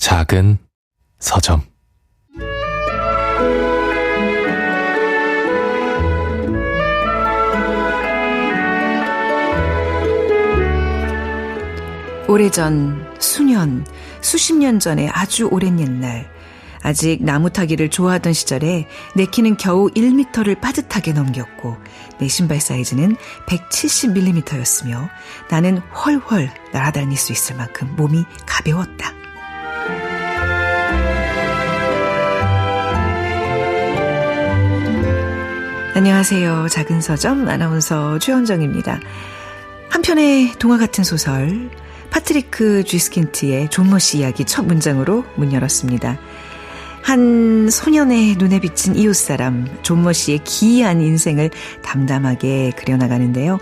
작은 서점. 오래전, 수년, 수십 년 전에 아주 오랜 옛날, 아직 나무 타기를 좋아하던 시절에 내 키는 겨우 1m를 빠듯하게 넘겼고 내 신발 사이즈는 170mm였으며 나는 훨훨 날아다닐 수 있을 만큼 몸이 가벼웠다. 안녕하세요. 작은 서점 아나운서 최원정입니다. 한편의 동화 같은 소설 파트리크 쥐스킨트의 존 머시 이야기 첫 문장으로 문 열었습니다. 한 소년의 눈에 비친 이웃사람 존 머시의 기이한 인생을 담담하게 그려나가는데요.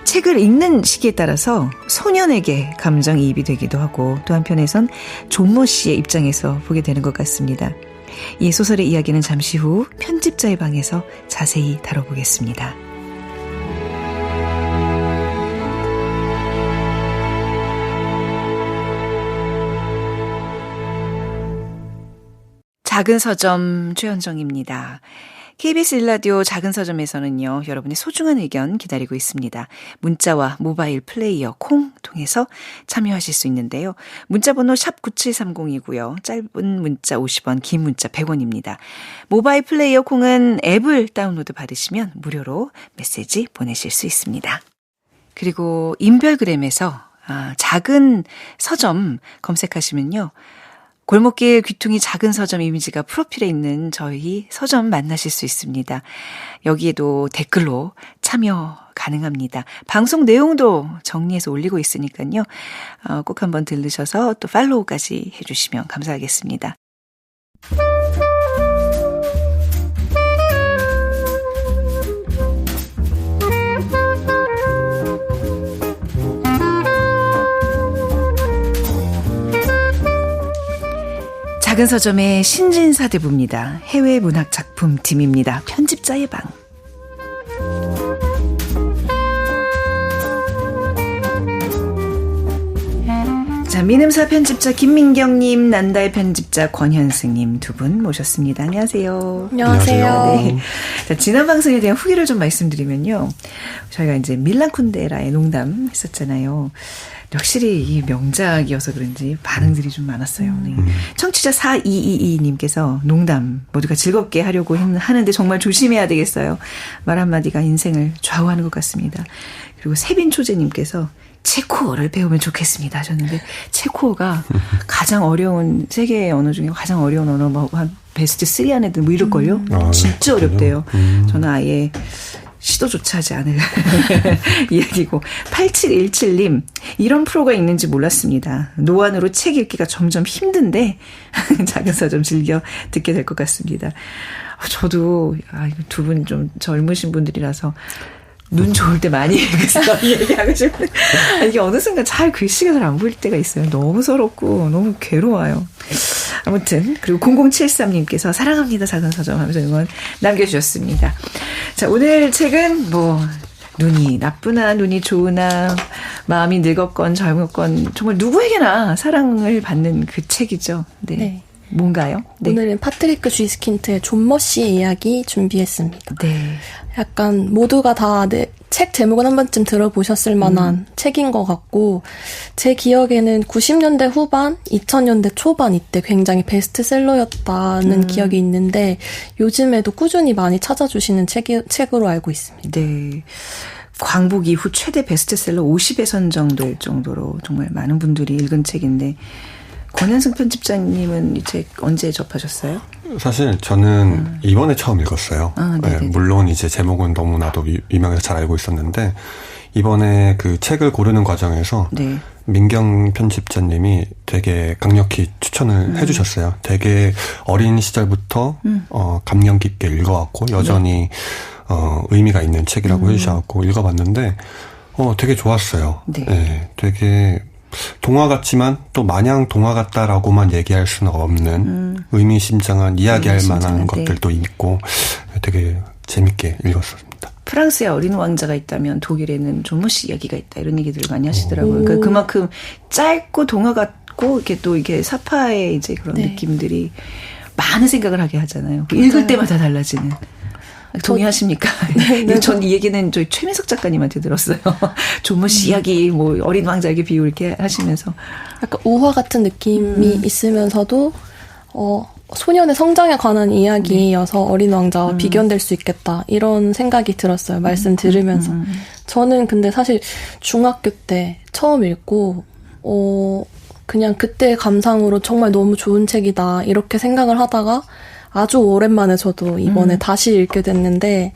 책을 읽는 시기에 따라서 소년에게 감정이입이 되기도 하고 또 한편에선 존 머시의 입장에서 보게 되는 것 같습니다. 이 소설의 이야기는 잠시 후 편집자의 방에서 자세히 다뤄보겠습니다. 작은 서점 최현정입니다. KBS 1라디오 작은 서점에서는요, 여러분의 소중한 의견 기다리고 있습니다. 문자와 모바일 플레이어 콩 통해서 참여하실 수 있는데요. 문자번호 샵 9730이고요. 짧은 문자 50원, 긴 문자 100원입니다. 모바일 플레이어 콩은 앱을 다운로드 받으시면 무료로 메시지 보내실 수 있습니다. 그리고 인별그램에서 작은 서점 검색하시면요. 골목길 귀퉁이 작은 서점 이미지가 프로필에 있는 저희 서점 만나실 수 있습니다. 여기에도 댓글로 참여 가능합니다. 방송 내용도 정리해서 올리고 있으니까요. 꼭 한번 들르셔서 또 팔로우까지 해주시면 감사하겠습니다. 작은 서점의 신진사대부입니다. 해외 문학 작품 팀입니다. 편집자의 방. 자, 민음사 편집자 김민경님, 난다의 편집자 권현승님 두 분 모셨습니다. 안녕하세요. 안녕하세요. 네. 자, 지난 방송에 대한 후기를 좀 말씀드리면요. 저희가 이제 밀란 쿤데라의 농담 했었잖아요. 확실히 이 명작이어서 그런지 반응들이 좀 많았어요. 네. 청취자 4222님께서 농담 모두가 즐겁게 하려고 하는데 정말 조심해야 되겠어요. 말 한마디가 인생을 좌우하는 것 같습니다. 그리고 세빈초제님께서 체코어를 배우면 좋겠습니다 하셨는데 체코어가 가장 어려운 세계의 언어 중에 가장 어려운 언어 뭐 한 베스트 3 안에 뭐 이럴걸요? 진짜 어렵대요. 저는 아예 시도조차 하지 않을 이야기고 8717님 이런 프로가 있는지 몰랐습니다. 노안으로 책 읽기가 점점 힘든데 작은 서점 즐겨 듣게 될 것 같습니다. 저도 두 분 좀 젊으신 분들이라서 눈 좋을 때 많이 읽어서 얘기하고 싶어요. 이게 어느 순간 잘 글씨가 잘 안 보일 때가 있어요. 너무 서럽고 너무 괴로워요. 아무튼 그리고 0073님께서 사랑합니다 작은 서점 하면서 응원 남겨주셨습니다. 자, 오늘 책은 뭐 눈이 나쁘나 눈이 좋으나 마음이 늙었건 젊었건 정말 누구에게나 사랑을 받는 그 책이죠. 네. 네. 뭔가요? 네. 오늘은 파트리크 쥐스킨트의 존 머시의 이야기 준비했습니다. 네. 약간 모두가 다 책 제목은 한 번쯤 들어보셨을 만한 책인 것 같고 제 기억에는 90년대 후반, 2000년대 초반 이때 굉장히 베스트셀러였다는 기억이 있는데 요즘에도 꾸준히 많이 찾아주시는 책으로 알고 있습니다. 네. 광복 이후 최대 베스트셀러 50에 선정될 정도로 정말 많은 분들이 읽은 책인데 권현승 편집자님은 이 책 언제 접하셨어요? 사실 저는 이번에 처음 읽었어요. 네, 물론 이제 제목은 너무나도 유명해서 잘 알고 있었는데 이번에 그 책을 고르는 과정에서 네. 민경 편집자님이 되게 강력히 추천을 해주셨어요. 되게 어린 시절부터 감명 깊게 읽어왔고 여전히 의미가 있는 책이라고 해주셔서 읽어봤는데 되게 좋았어요. 네. 네, 되게 동화 같지만 또 마냥 동화 같다라고만 얘기할 수는 없는 의미심장한 이야기할 만한 것들도 있고 되게 재밌게 읽었습니다. 프랑스에 어린 왕자가 있다면 독일에는 존 머시 이야기가 있다 이런 얘기들을 많이 하시더라고요. 그러니까 그만큼 짧고 동화 같고 같고 이렇게 또 이게 사파의 이제 그런 네. 느낌들이 많은 생각을 하게 하잖아요. 읽을 때마다 달라지는. 동의하십니까? 네. 전 이 얘기는 저희 최민석 작가님한테 들었어요. 존모 씨 이야기, 뭐 어린 왕자에게 비유 이렇게 하시면서 약간 우화 같은 느낌이 있으면서도 소년의 성장에 관한 이야기여서 어린 왕자와 비견될 수 있겠다 이런 생각이 들었어요. 말씀 들으면서. 저는 근데 사실 중학교 때 처음 읽고 그냥 그때의 감상으로 정말 너무 좋은 책이다 이렇게 생각을 하다가 아주 오랜만에 저도 이번에 다시 읽게 됐는데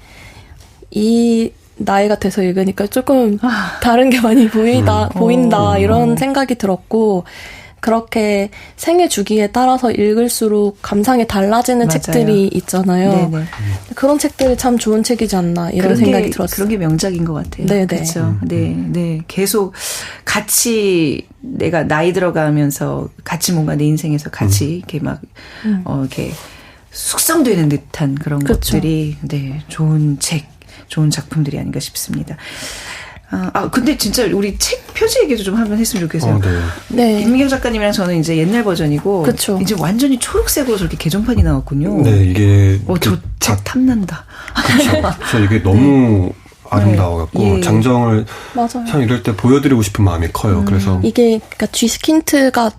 이 나이가 돼서 읽으니까 조금 다른 게 많이 보인다 이런 생각이 들었고 그렇게 생애 주기에 따라서 읽을수록 감상이 달라지는 맞아요. 책들이 있잖아요. 네네. 그런 책들이 참 좋은 책이지 않나 이런 생각이 들었어요. 그런 게 명작인 것 같아요. 네네. 그렇죠. 네. 계속 같이 내가 나이 들어가면서 같이 뭔가 내 인생에서 같이 이렇게 막 이렇게 숙성되는 듯한 그런 그쵸. 것들이 좋은 책, 좋은 작품들이 아닌가 싶습니다. 근데 진짜 우리 책 표지 얘기도 좀 한번 했으면 좋겠어요. 네. 김미경 작가님이랑 저는 이제 옛날 버전이고 그쵸. 이제 완전히 초록색으로 저렇게 개정판이 나왔군요. 네, 이게 저 책 탐난다. 그렇죠. 이게 너무 아름다워갖고 예. 장정을 맞아요. 참 이럴 때 보여드리고 싶은 마음이 커요. 그래서 이게 그러니까 G스킨트가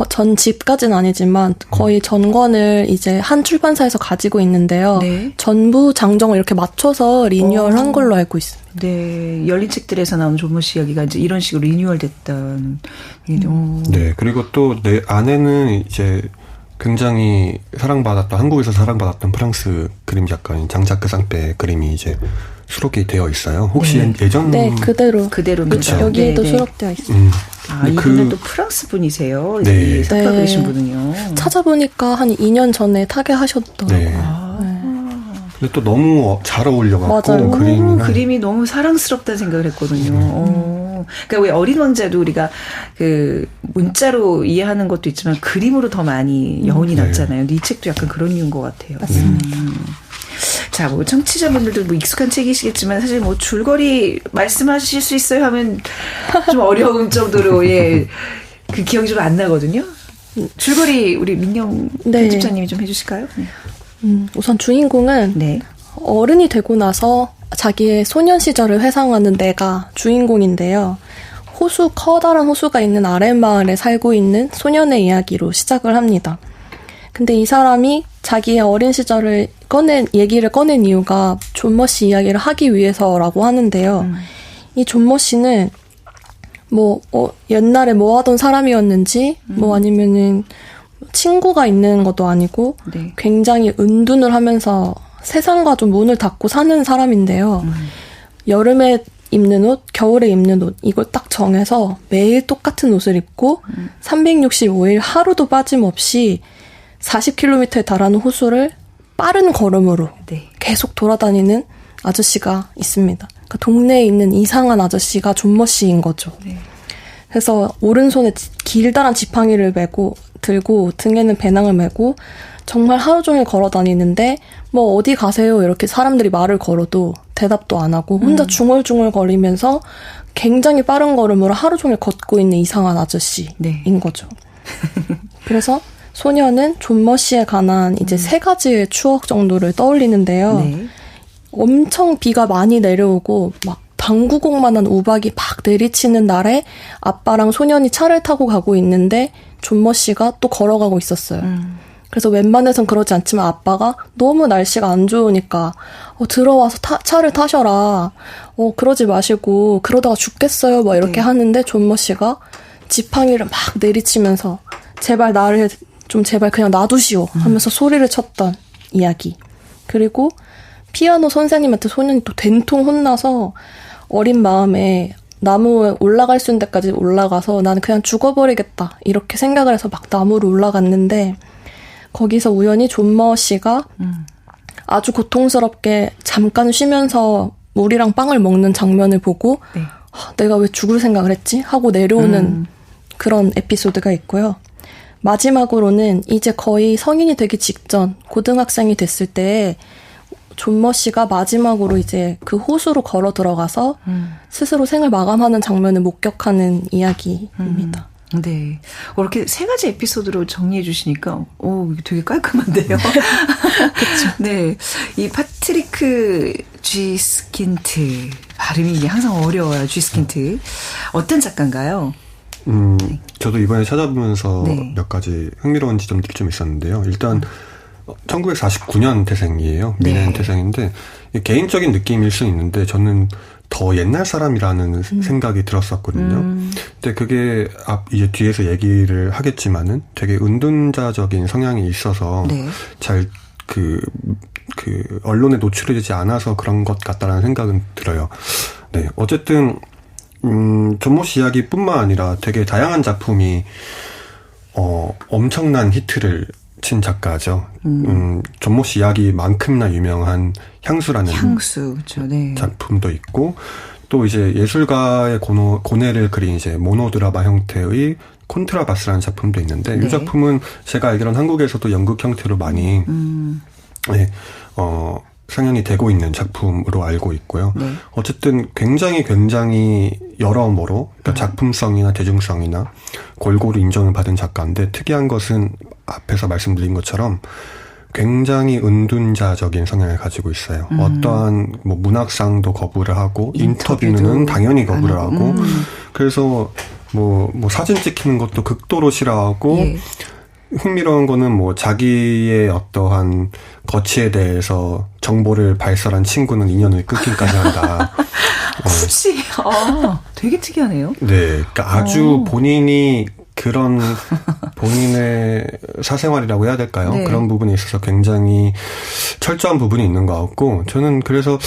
전집까지는 아니지만 거의 전권을 이제 한 출판사에서 가지고 있는데요. 네. 전부 장정을 이렇게 맞춰서 리뉴얼한 걸로 알고 있습니다. 네, 열린 책들에서 나온 존모 씨 이야기가 이제 이런 식으로 리뉴얼됐다는. 네, 그리고 또 내 안에는 이제 굉장히 사랑받았던 한국에서 사랑받았던 프랑스 그림 작가인 장자크 쌍페 그림이 이제 수록이 되어 있어요. 혹시 예전 그대로입니다. 그렇죠. 여기에도 수록되어 있어요. 이분은 또 프랑스 분이세요. 네. 이 작가 그리신 분은요. 찾아보니까 한 2년 전에 타계하셨더라고요. 네. 근데 또 너무 잘 어울려갖고 맞아요. 그림이 너무 사랑스럽다는 생각을 했거든요. 그러니까 왜 어린 왕자도 우리가 그 문자로 이해하는 것도 있지만 그림으로 더 많이 여운이 남잖아요. 근데 이 책도 약간 그런 이유인 것 같아요. 맞습니다. 자, 뭐 청취자분들도 뭐 익숙한 책이시겠지만 사실 뭐 줄거리 말씀하실 수 있어요 하면 좀 어려운 정도로 그 기억이 좀 안 나거든요. 줄거리 우리 민경 편집자님이 좀 해주실까요? 우선 주인공은 어른이 되고 나서 자기의 소년 시절을 회상하는 내가 주인공인데요. 커다란 호수가 있는 아랫마을에 살고 있는 소년의 이야기로 시작을 합니다. 근데 이 사람이 자기의 어린 시절을 얘기를 꺼낸 이유가 존머 씨 이야기를 하기 위해서라고 하는데요. 이 존머 씨는 옛날에 뭐 하던 사람이었는지, 아니면은 친구가 있는 것도 아니고, 굉장히 은둔을 하면서 세상과 좀 문을 닫고 사는 사람인데요. 여름에 입는 옷, 겨울에 입는 옷, 이걸 딱 정해서 매일 똑같은 옷을 입고 365일 하루도 빠짐없이 40km에 달하는 호수를 빠른 걸음으로 계속 돌아다니는 아저씨가 있습니다. 그러니까 동네에 있는 이상한 아저씨가 존머 씨인 거죠. 그래서 오른손에 길다란 지팡이를 들고 등에는 배낭을 메고 정말 하루 종일 걸어 다니는데 어디 가세요? 이렇게 사람들이 말을 걸어도 대답도 안 하고 혼자 중얼중얼 거리면서 굉장히 빠른 걸음으로 하루 종일 걷고 있는 이상한 아저씨인 거죠. 그래서 소녀는 존머 씨에 관한 이제 3가지의 추억 정도를 떠올리는데요. 엄청 비가 많이 내려오고 막 당구공만한 우박이 막 내리치는 날에 아빠랑 소년이 차를 타고 가고 있는데 존머 씨가 또 걸어가고 있었어요. 그래서 웬만해선 그러지 않지만 아빠가 너무 날씨가 안 좋으니까 들어와서 차를 타셔라. 그러지 마시고 그러다가 죽겠어요. 막 이렇게 하는데 존머 씨가 지팡이를 막 내리치면서 제발 그냥 놔두시오 하면서 소리를 쳤던 이야기. 그리고 피아노 선생님한테 소년이 또 된통 혼나서 어린 마음에 나무에 올라갈 수 있는 데까지 올라가서 나는 그냥 죽어버리겠다 이렇게 생각을 해서 막 나무로 올라갔는데 거기서 우연히 존머 씨가 아주 고통스럽게 잠깐 쉬면서 물이랑 빵을 먹는 장면을 보고 내가 왜 죽을 생각을 했지? 하고 내려오는 그런 에피소드가 있고요. 마지막으로는 이제 거의 성인이 되기 직전 고등학생이 됐을 때 존머 씨가 마지막으로 이제 그 호수로 걸어 들어가서 스스로 생을 마감하는 장면을 목격하는 이야기입니다. 네. 이렇게 세 가지 에피소드로 정리해 주시니까, 이게 되게 깔끔한데요. 그렇죠. 네. 이 파트리크 쥐스킨트. 발음이 항상 어려워요, 쥐스킨트. 어떤 작가인가요? 저도 이번에 찾아보면서 네. 몇 가지 흥미로운 지점들이 좀 있었는데요. 일단, 1949년 태생이에요. 미넨 네. 태생인데, 개인적인 느낌일 수 있는데, 저는 더 옛날 사람이라는 생각이 들었었거든요. 근데 그게 이제 뒤에서 얘기를 하겠지만은 되게 은둔자적인 성향이 있어서 네. 잘 언론에 노출이 되지 않아서 그런 것 같다라는 생각은 들어요. 네. 어쨌든, 존모 씨 이야기뿐만 아니라 되게 다양한 작품이, 엄청난 히트를 친 작가죠. 존모 씨 이야기만큼이나 유명한 향수라는 그렇죠. 네. 작품도 있고 또 이제 예술가의 고뇌를 그린 이제 모노드라마 형태의 콘트라바스라는 작품도 있는데 네. 이 작품은 제가 알기로는 한국에서도 연극 형태로 많이 네, 상영이 되고 있는 작품으로 알고 있고요. 네. 어쨌든 굉장히 여러모로 그러니까 작품성이나 대중성이나 골고루 인정을 받은 작가인데 특이한 것은 앞에서 말씀드린 것처럼 굉장히 은둔자적인 성향을 가지고 있어요. 어떠한 뭐 문학상도 거부를 하고 인터뷰는 당연히 거부를 하고 그래서 뭐 사진 찍히는 것도 극도로 싫어하고 예. 흥미로운 거는 뭐 자기의 어떠한 거치에 대해서 정보를 발설한 친구는 인연을 끊기까지 한다. 굳이 되게 특이하네요. 네, 그러니까 아주 본인이 그런 본인의 사생활이라고 해야 될까요? 네. 그런 부분에 있어서 굉장히 철저한 부분이 있는 것 같고 저는 그래서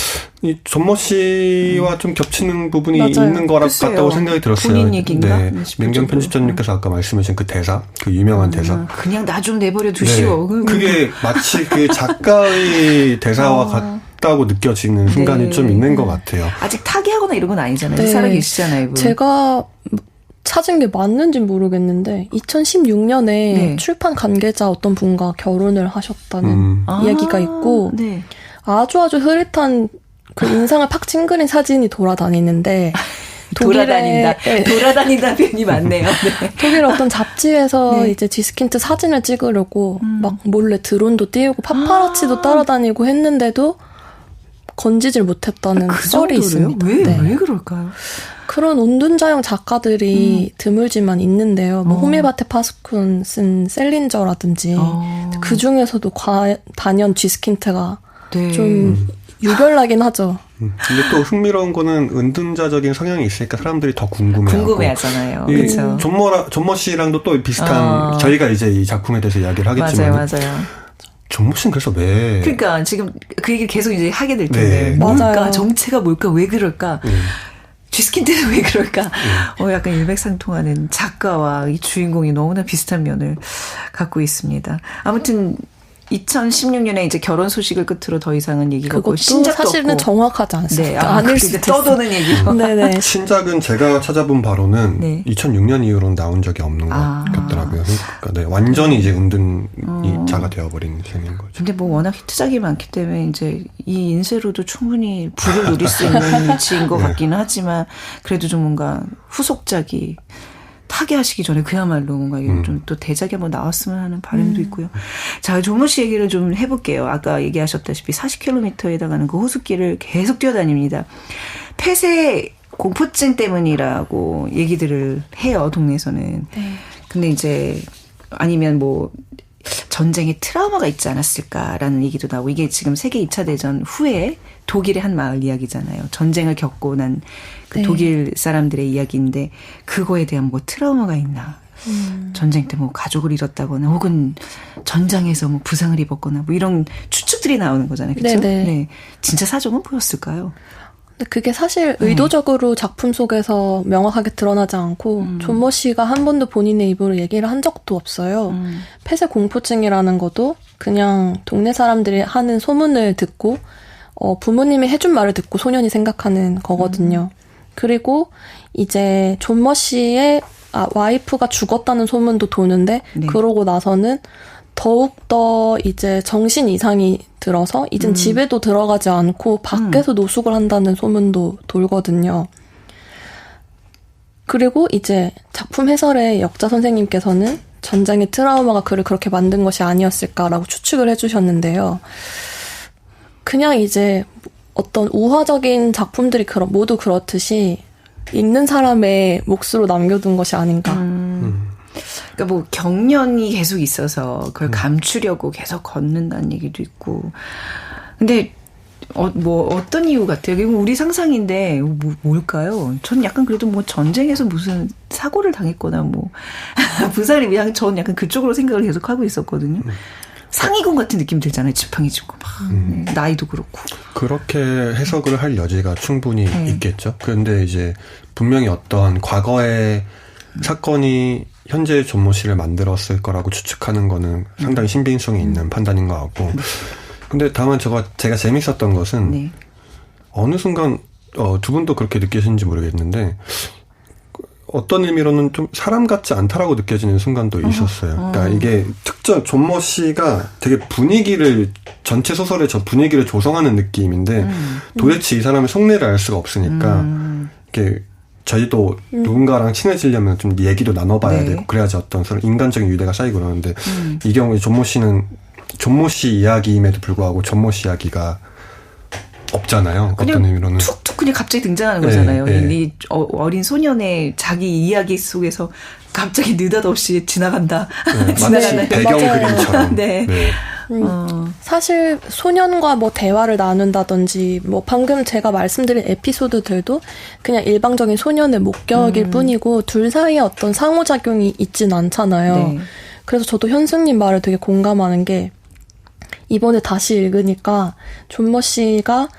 이 존모 씨와 좀 겹치는 부분이 맞아요. 있는 것 같다고 생각이 들었어요. 본인 얘기인가? 네. 민경 편집자님께서 아까 말씀하신 그 대사, 그 유명한 대사. 그냥 나 좀 내버려 두시오. 네. 그게 마치 그 작가의 대사와 같다고 느껴지는 순간이 네. 좀 있는 것 같아요. 아직 타계하거나 이런 건 아니잖아요. 네. 살아계시잖아요. 이분. 제가 찾은 게 맞는지 모르겠는데 2016년에 네. 출판 관계자 어떤 분과 결혼을 하셨다는 이야기가 있고 네. 아주 흐릿한 그 인상을 팍 찡그린 사진이 돌아다니는데 돌아다닌다 표현이 맞네요. 네. 독일 어떤 잡지에서 네. 이제 쥐스킨트 사진을 찍으려고 막 몰래 드론도 띄우고 파파라치도 따라다니고 했는데도 건지질 못했다는 썰이 있습니다. 왜 그럴까요? 그런 은둔자형 작가들이 드물지만 있는데요. 뭐 호밀바테 파스쿤 쓴 셀린저라든지 그 중에서도 단연 쥐스킨트가 네. 좀 유별나긴 하죠. 근데 또 흥미로운 거는 은둔자적인 성향이 있으니까 사람들이 더 궁금해하잖아요. 그렇죠. 존모 씨랑도 또 비슷한 저희가 이제 이 작품에 대해서 이야기를 하겠지만 맞아요. 존모 씨는 그래서 왜? 그러니까 지금 그 얘기를 계속 이제 하게 될 텐데 네. 뭘까? 맞아요. 정체가 뭘까? 왜 그럴까? 쥐스킨트는 왜 그럴까? 약간 일맥상통하는 작가와 이 주인공이 너무나 비슷한 면을 갖고 있습니다. 아무튼 2016년에 이제 결혼 소식을 끝으로 더 이상은 얘기가 없고 신작도 사실은 없고. 정확하지 않습니다. 네, 아닐 수도 떠도는 얘기로. 네네. 신작은 제가 찾아본 바로는 네. 2006년 이후로는 나온 적이 없는 것 같더라고요. 그러니까 네, 완전히 이제 은둔자가 되어버린 셈인 거죠. 근데 뭐 워낙 히트작이 많기 때문에 이제 이 인쇄로도 충분히 부를 누릴 수 있는 위치인 것 같기는 하지만 그래도 좀 뭔가 후속작이 타계하시기 전에 그야말로 뭔가 좀 또 대작이 한번 나왔으면 하는 바람도 있고요. 자, 존모 씨 얘기를 좀 해볼게요. 아까 얘기하셨다시피 40km에 해당하는 그 호숫길을 계속 뛰어다닙니다. 폐쇄 공포증 때문이라고 얘기들을 해요, 동네에서는. 네. 근데 이제 아니면 뭐 전쟁에 트라우마가 있지 않았을까라는 얘기도 나오고 이게 지금 세계 2차 대전 후에 독일의 한 마을 이야기잖아요. 전쟁을 겪고 난 그 네. 독일 사람들의 이야기인데 그거에 대한 뭐 트라우마가 있나. 전쟁 때 뭐 가족을 잃었다거나 혹은 전장에서 뭐 부상을 입었거나 뭐 이런 추측들이 나오는 거잖아요. 그렇죠? 네. 진짜 사정은 보였을까요? 근데 그게 사실 의도적으로 작품 속에서 명확하게 드러나지 않고 존모 씨가 한 번도 본인의 입으로 얘기를 한 적도 없어요. 폐쇄 공포증이라는 것도 그냥 동네 사람들이 하는 소문을 듣고 부모님이 해준 말을 듣고 소년이 생각하는 거거든요. 그리고 이제 존모 씨의 와이프가 죽었다는 소문도 도는데 네. 그러고 나서는 더욱더 이제 정신 이상이 들어서 이젠 집에도 들어가지 않고 밖에서 노숙을 한다는 소문도 돌거든요. 그리고 이제 작품 해설의 역자 선생님께서는 전쟁의 트라우마가 그를 그렇게 만든 것이 아니었을까라고 추측을 해주셨는데요. 그냥 이제 어떤 우화적인 작품들이 모두 그렇듯이 읽는 사람의 몫으로 남겨둔 것이 아닌가. 그러니까 뭐 경련이 계속 있어서 그걸 감추려고 계속 걷는다는 얘기도 있고. 근데 뭐 어떤 이유 같아요? 이건 우리 상상인데 뭘까요? 전 약간 그래도 뭐 전쟁에서 무슨 사고를 당했거나 뭐 부상을 위한 전 약간 그쪽으로 생각을 계속 하고 있었거든요. 상위군 같은 느낌 들잖아요. 지팡이 짚고 막 네, 나이도 그렇고. 그렇게 해석을 할 여지가 충분히 있겠죠. 그런데 이제 분명히 어떤 과거의 사건이 현재 존모 씨를 만들었을 거라고 추측하는 거는 상당히 신빙성이 있는 판단인 것 같고. 근데 다만 제가 재밌었던 것은 네. 어느 순간 두 분도 그렇게 느끼시는지 모르겠는데 어떤 의미로는 좀 사람 같지 않다라고 느껴지는 순간도 있었어요. 그러니까 이게 특정 존모 씨가 되게 전체 소설의 저 분위기를 조성하는 느낌인데 도대체 이 사람의 속내를 알 수가 없으니까 이게 저희도 누군가랑 친해지려면 좀 얘기도 나눠봐야 네. 되고 그래야지 어떤 인간적인 유대가 쌓이고 그러는데 이 경우에 존모 씨는 존모 씨 이야기임에도 불구하고 존모 씨 이야기가 없잖아요. 어떤 의미로는 툭툭 그냥 갑자기 등장하는 거잖아요. 이 어린 소년의 자기 이야기 속에서 갑자기 느닷없이 지나간다. 네, 마치 배경 그림처럼. 네. 네. 사실 소년과 뭐 대화를 나눈다든지 뭐 방금 제가 말씀드린 에피소드들도 그냥 일방적인 소년의 목격일 뿐이고 둘 사이에 어떤 상호작용이 있진 않잖아요. 네. 그래서 저도 현승님 말에 되게 공감하는 게 이번에 다시 읽으니까 존모 씨가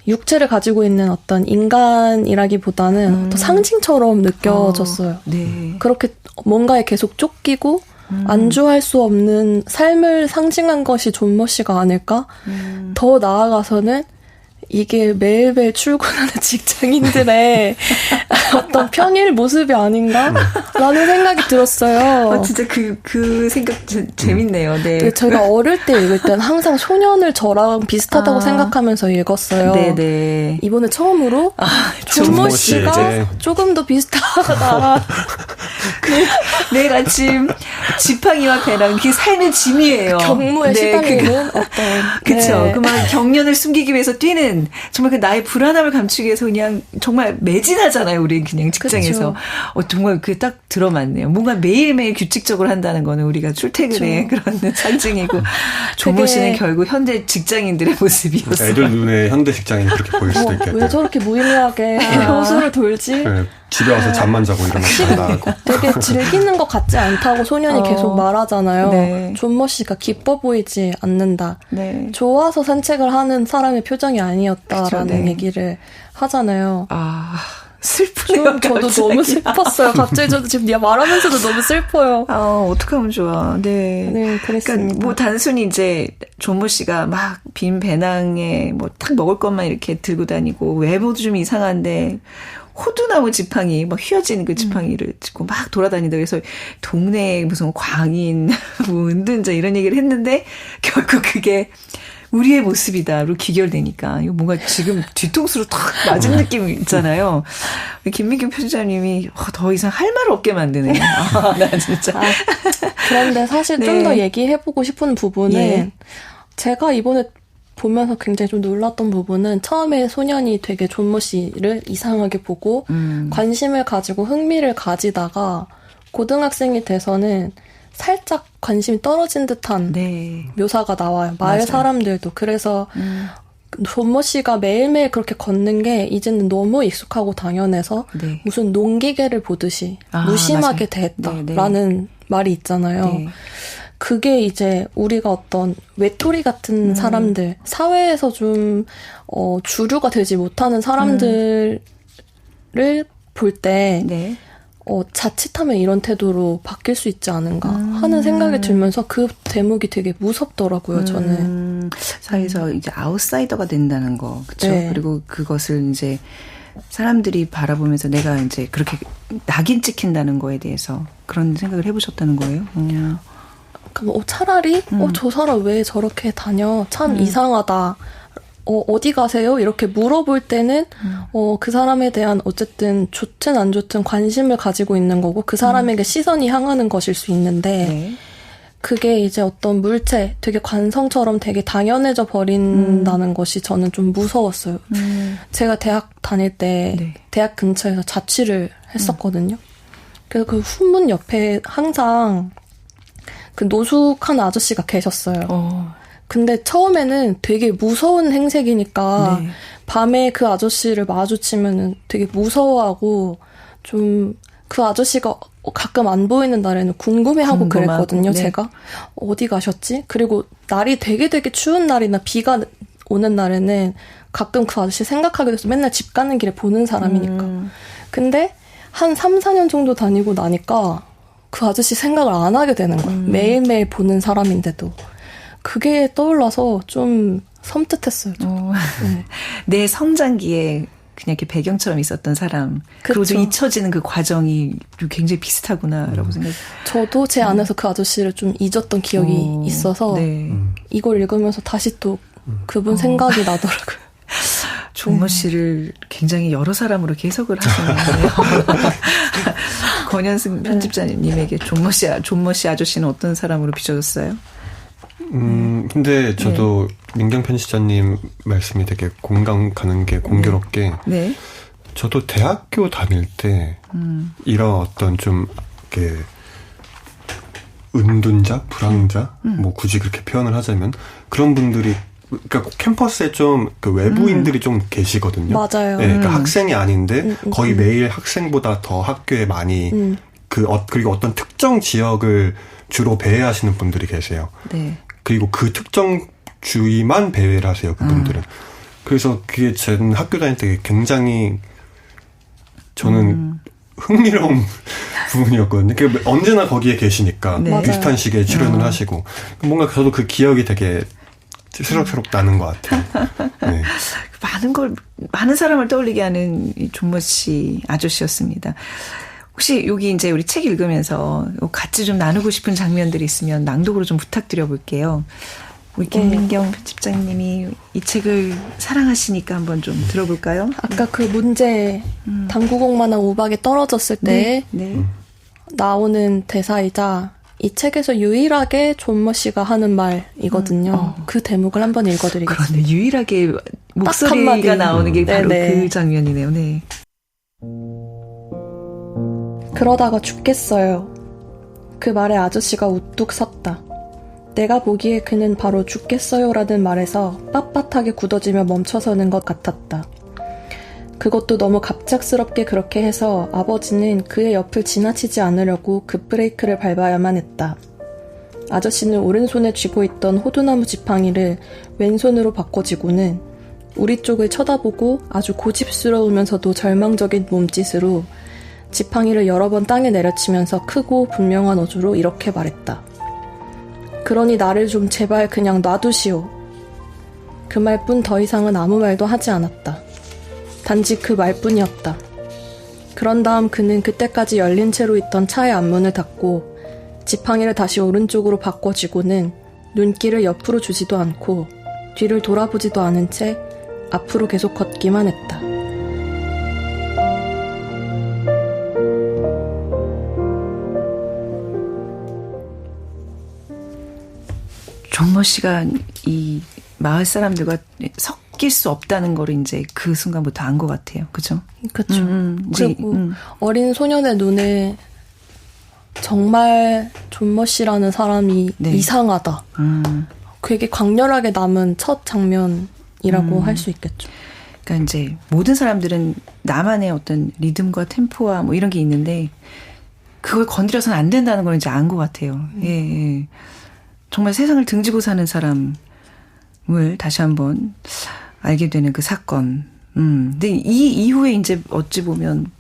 육체를 가지고 있는 어떤 인간이라기보다는 어떤 상징처럼 느껴졌어요. 네. 그렇게 뭔가에 계속 쫓기고 안주할 수 없는 삶을 상징한 것이 존모 씨가 아닐까? 더 나아가서는 이게 매일매일 출근하는 직장인들의 어떤 평일 모습이 아닌가라는 생각이 들었어요. 진짜 그 생각 재밌네요. 네. 제가 어릴 때 읽을 땐 항상 소년을 저랑 비슷하다고 생각하면서 읽었어요. 네네. 이번에 처음으로 존모 씨가 조금 더 비슷하다. 내일 아침 지팡이와 배랑 그게 삶의 짐이에요. 경무에 시달리는 어떤. 그쵸. 네. 그만 경련을 숨기기 위해서 뛰는 정말 그 나의 불안함을 감추기 위해서 그냥 정말 매진하잖아요. 우리 그냥 직장에서. 정말 그게 딱 들어맞네요. 뭔가 매일매일 규칙적으로 한다는 거는 우리가 출퇴근의 그런 상징이고 존모 씨는 결국 현대 직장인들의 모습이었어요. 애들 눈에 현대 직장인이 그렇게 보일 수도 있겠다. 왜 저렇게 무의미하게 호수를 돌지? 네, 집에 와서 잠만 자고 이러면 나가고. 되게 즐기는 것 같지 않다고 소년이 계속 말하잖아요. 네. 존모 씨가 기뻐 보이지 않는다. 네. 좋아서 산책을 하는 사람의 표정이 아니었다라는 그쵸, 네. 얘기를 하잖아요. 슬프네요. 저도 너무 슬펐어요. 갑자기 저도 지금 말하면서도 너무 슬퍼요. 어떡하면 좋아. 네. 네, 그랬습니다. 그러니까 뭐 단순히 이제 존모 씨가 막 빈 배낭에 뭐 탁 먹을 것만 이렇게 들고 다니고 외모도 좀 이상한데 호두나무 지팡이, 막 휘어진 그 지팡이를 짚고 막 돌아다닌다. 그래서 동네에 무슨 광인, 뭐 은둔자 이런 얘기를 했는데 결국 그게 우리의 모습이다로 기결되니까 이거 뭔가 지금 뒤통수로 탁 맞은 느낌이 있잖아요. 김민경 편집자님이 더 이상 할 말 없게 만드네. 나 진짜. 그런데 사실 네. 좀 더 얘기해보고 싶은 부분은 제가 이번에 보면서 굉장히 좀 놀랐던 부분은 처음에 소년이 되게 존모 씨를 이상하게 보고 관심을 가지고 흥미를 가지다가 고등학생이 돼서는 살짝 관심이 떨어진 듯한 묘사가 나와요. 마을 맞아요. 사람들도. 그래서 존모 씨가 매일매일 그렇게 걷는 게 이제는 너무 익숙하고 당연해서 무슨 농기계를 보듯이 무심하게 대했다라는 말이 있잖아요. 네. 그게 이제 우리가 어떤 외톨이 같은 사람들, 사회에서 좀 주류가 되지 못하는 사람들을 볼 때 자칫하면 이런 태도로 바뀔 수 있지 않은가 하는 생각이 들면서 그 대목이 되게 무섭더라고요, 저는. 사회에서 이제 아웃사이더가 된다는 거, 그렇죠? 네. 그리고 그것을 이제 사람들이 바라보면서 내가 이제 그렇게 낙인 찍힌다는 거에 대해서 그런 생각을 해보셨다는 거예요? 차라리 저 사람 왜 저렇게 다녀? 참 이상하다. 어디 가세요? 이렇게 물어볼 때는 그 사람에 대한 어쨌든 좋든 안 좋든 관심을 가지고 있는 거고 그 사람에게 시선이 향하는 것일 수 있는데 네. 그게 이제 어떤 물체, 되게 관성처럼 되게 당연해져 버린다는 것이 저는 좀 무서웠어요. 제가 대학 다닐 때 네. 대학 근처에서 자취를 했었거든요. 그래서 그 후문 옆에 항상 그 노숙한 아저씨가 계셨어요. 근데 처음에는 되게 무서운 행색이니까 네. 밤에 그 아저씨를 마주치면은 되게 무서워하고 좀 그 아저씨가 가끔 안 보이는 날에는 궁금해하고 그랬거든요. 네. 제가 어디 가셨지? 그리고 날이 되게 추운 날이나 비가 오는 날에는 가끔 그 아저씨 생각하게 돼서 맨날 집 가는 길에 보는 사람이니까. 근데 한 3, 4년 정도 다니고 나니까 그 아저씨 생각을 안 하게 되는 거예요. 매일매일 보는 사람인데도. 그게 떠올라서 좀 섬뜩했어요. 네. 내 성장기에 그냥 이렇게 배경처럼 있었던 사람. 그리고 좀 잊혀지는 그 과정이 굉장히 비슷하구나라고 생각해요. 저도 제 안에서 그 아저씨를 좀 잊었던 기억이 있어서 네. 이걸 읽으면서 다시 또 그분 생각이 나더라고요. 존머 씨를 굉장히 여러 사람으로 이렇게 해석을 하시네요. 권현승 편집자님에게 존머 씨 아저씨는 어떤 사람으로 비춰졌어요? 근데 저도 민경 편집자님 말씀이 되게 공감 가는 게 공교롭게 네. 저도 대학교 다닐 때 이런 어떤 좀 이렇게 은둔자, 불황자, 뭐 굳이 그렇게 표현을 하자면 그런 분들이 그러니까 캠퍼스에 좀 그 외부인들이 좀 계시거든요. 맞아요. 네, 그러니까 학생이 아닌데 거의 매일 학생보다 더 학교에 많이 그리고 어떤 특정 지역을 주로 배회하시는 분들이 계세요. 네. 그리고 그 특정 주의만 배회를 하세요, 그분들은. 그래서 그게 제 학교 다닐 때 굉장히 저는 흥미로운 부분이었거든요. 그러니까 언제나 거기에 계시니까 네. 비슷한 시기에 출연을 하시고 뭔가 저도 그 기억이 되게 새록새록 나는 것 같아요. 네. 많은 사람을 떠올리게 하는 이 존머 씨 아저씨였습니다. 혹시 여기 이제 우리 책 읽으면서 같이 좀 나누고 싶은 장면들이 있으면 낭독으로 좀 부탁드려 볼게요. 우리 김민경 편집장님이 이 책을 사랑하시니까 한번 좀 들어볼까요? 아까 그 문제 당구공만한 우박에 떨어졌을 때 나오는 대사이자 이 책에서 유일하게 존머 씨가 하는 말이거든요. 그 대목을 한번 읽어드리겠습니다. 그런데 유일하게 목소리가 나오는 게 바로 그 장면이네요. 네. 그러다가 죽겠어요. 그 말에 아저씨가 우뚝 섰다. 내가 보기에 그는 바로 죽겠어요라는 말에서 빳빳하게 굳어지며 멈춰서는 것 같았다. 그것도 너무 갑작스럽게 그렇게 해서 아버지는 그의 옆을 지나치지 않으려고 급브레이크를 밟아야만 했다. 아저씨는 오른손에 쥐고 있던 호두나무 지팡이를 왼손으로 바꿔쥐고는 우리 쪽을 쳐다보고 아주 고집스러우면서도 절망적인 몸짓으로 지팡이를 여러 번 땅에 내려치면서 크고 분명한 어조로 이렇게 말했다. 그러니 나를 좀 제발 그냥 놔두시오. 그 말뿐 더 이상은 아무 말도 하지 않았다. 단지 그 말뿐이었다. 그런 다음 그는 그때까지 열린 채로 있던 차의 앞문을 닫고 지팡이를 다시 오른쪽으로 바꿔쥐고는 눈길을 옆으로 주지도 않고 뒤를 돌아보지도 않은 채 앞으로 계속 걷기만 했다. 존머 씨가 이 마을 사람들과 섞일 수 없다는 거를 이제 그 순간부터 안 것 같아요. 그죠? 그렇죠. 그리고 어린 소년의 눈에 정말 존머 씨라는 사람이 이상하다. 되게 강렬하게 남은 첫 장면이라고 할 수 있겠죠. 그러니까 이제 모든 사람들은 나만의 어떤 리듬과 템포와 뭐 이런 게 있는데 그걸 건드려서는 안 된다는 걸 이제 안 것 같아요. 예. 정말 세상을 등지고 사는 사람을 다시 한번 알게 되는 그 사건. 근데 이 이후에 이제 어찌 보면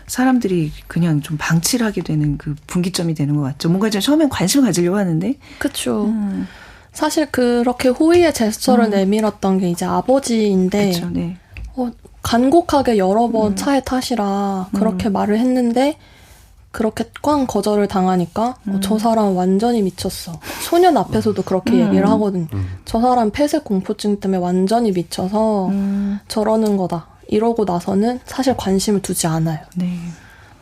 사람들이 그냥 좀 방치를 하게 되는 그 분기점이 되는 것 같죠. 뭔가 좀 처음엔 관심을 가지려고 하는데. 그렇죠. 사실 그렇게 호의의 제스처를 내밀었던 게 이제 아버지인데. 그쵸, 네. 간곡하게 여러 번 차에 타시라 그렇게 말을 했는데 그렇게 꽝 거절을 당하니까 저 사람 완전히 미쳤어. 소년 앞에서도 그렇게 얘기를 하거든요. 저 사람 폐쇄 공포증 때문에 완전히 미쳐서 저러는 거다. 이러고 나서는 사실 관심을 두지 않아요. 네.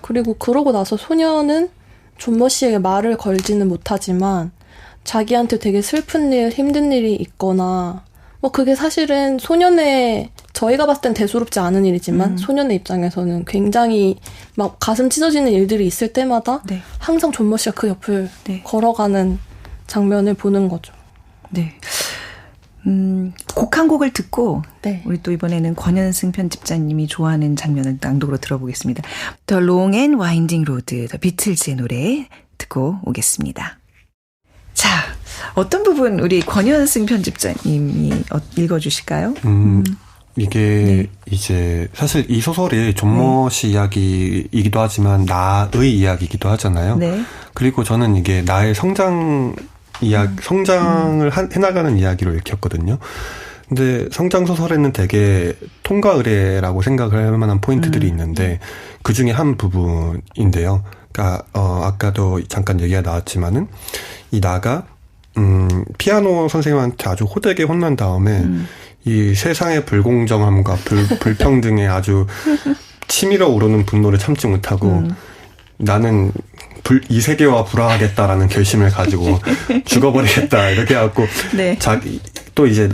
그리고 그러고 나서 소년은 존머 씨에게 말을 걸지는 못하지만 자기한테 되게 슬픈 일, 힘든 일이 있거나 뭐 그게 사실은 소년의 저희가 봤을 땐 대수롭지 않은 일이지만 소년의 입장에서는 굉장히 막 가슴 찢어지는 일들이 있을 때마다 네. 항상 존머 씨가 그 옆을 네. 걸어가는 장면을 보는 거죠. 네. 곡 한 곡을 듣고 네. 우리 또 이번에는 권현승 편집자님이 좋아하는 장면을 낭독으로 들어보겠습니다. The Long and Winding Road, The Beatles의 노래 듣고 오겠습니다. 자, 어떤 부분 우리 권현승 편집자님이 읽어주실까요? 이게 네. 이제 사실 이 소설이 존머 씨 이야기이기도 하지만 나의 이야기이기도 하잖아요. 네. 그리고 저는 이게 나의 성장을 해나가는 이야기로 읽혔거든요. 근데 성장 소설에는 되게 통과 의례라고 생각을 할 만한 포인트들이 있는데 그 중에 한 부분인데요. 그러니까 아까도 잠깐 얘기가 나왔지만은 이 나가 피아노 선생님한테 아주 호되게 혼난 다음에 이 세상의 불공정함과 불평등에 아주 치밀어 오르는 분노를 참지 못하고 나는 이 세계와 불화하겠다라는 결심을 가지고 죽어버리겠다 이렇게 해갖고 네. 또 이제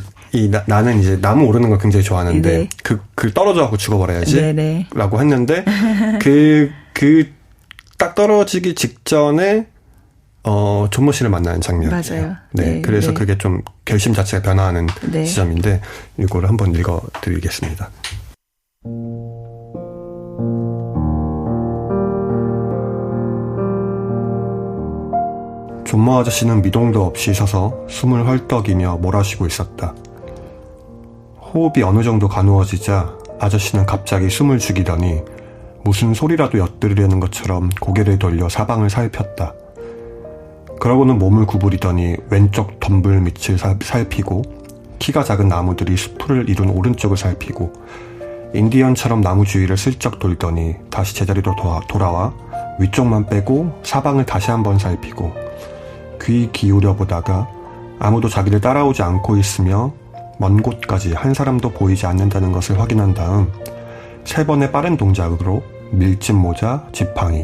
나는 이제 나무 오르는 걸 굉장히 좋아하는데 네. 그 떨어져갖고 죽어버려야지 네네. 라고 했는데 딱 떨어지기 직전에 존머 씨를 만나는 장면이에요. 맞아요. 네, 네, 그래서 네. 그게 좀 결심 자체가 변화하는 네. 지점인데 이거를 한번 읽어드리겠습니다. 존머 아저씨는 미동도 없이 서서 숨을 헐떡이며 몰아쉬고 있었다. 호흡이 어느 정도 가누어지자 아저씨는 갑자기 숨을 죽이더니 무슨 소리라도 엿들으려는 것처럼 고개를 돌려 사방을 살폈다. 그러고는 몸을 구부리더니 왼쪽 덤불 밑을 살피고 키가 작은 나무들이 수풀을 이룬 오른쪽을 살피고 인디언처럼 나무 주위를 슬쩍 돌더니 다시 제자리로 돌아와 위쪽만 빼고 사방을 다시 한번 살피고 귀 기울여 보다가 아무도 자기를 따라오지 않고 있으며 먼 곳까지 한 사람도 보이지 않는다는 것을 확인한 다음 3번의 빠른 동작으로 밀짚 모자, 지팡이,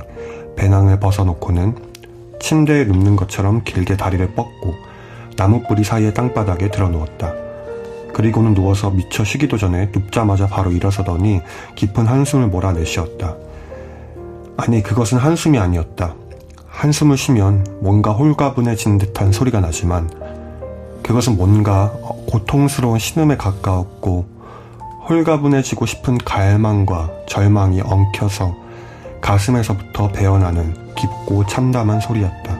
배낭을 벗어놓고는 침대에 눕는 것처럼 길게 다리를 뻗고 나무 뿌리 사이의 땅바닥에 드러누웠다. 그리고는 누워서 미처 쉬기도 전에 눕자마자 바로 일어서더니 깊은 한숨을 몰아내쉬었다. 아니, 그것은 한숨이 아니었다. 한숨을 쉬면 뭔가 홀가분해진 듯한 소리가 나지만 그것은 뭔가 고통스러운 신음에 가까웠고 홀가분해지고 싶은 갈망과 절망이 엉켜서 가슴에서부터 배어나는 깊고 참담한 소리였다.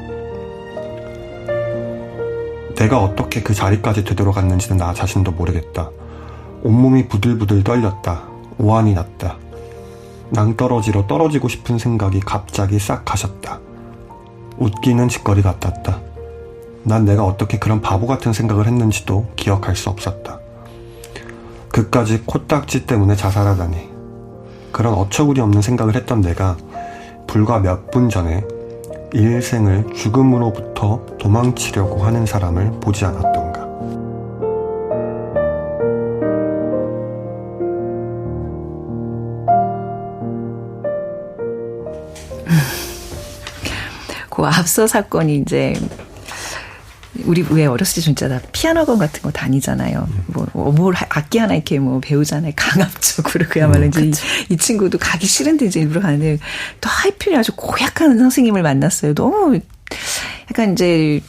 내가 어떻게 그 자리까지 되돌아갔는지는 나 자신도 모르겠다. 온몸이 부들부들 떨렸다. 오한이 났다. 낭떠러지로 떨어지고 싶은 생각이 갑자기 싹 가셨다. 웃기는 짓거리 같았다. 난 내가 어떻게 그런 바보 같은 생각을 했는지도 기억할 수 없었다. 그까지 코딱지 때문에 자살하다니. 그런 어처구니 없는 생각을 했던 내가 불과 몇 분 전에 일생을 죽음으로부터 도망치려고 하는 사람을 보지 않았던가. 그 앞서 사건이 이제 우리 왜 어렸을 때 진짜 다 피아노학원 같은 거 다니잖아요. 뭘 악기 하나 이렇게 뭐 배우잖아요. 강압적으로 그야말로 이제 이 친구도 가기 싫은데 이제 일부러 가는데 또 하필 아주 고약한 선생님을 만났어요. 너무 약간 이제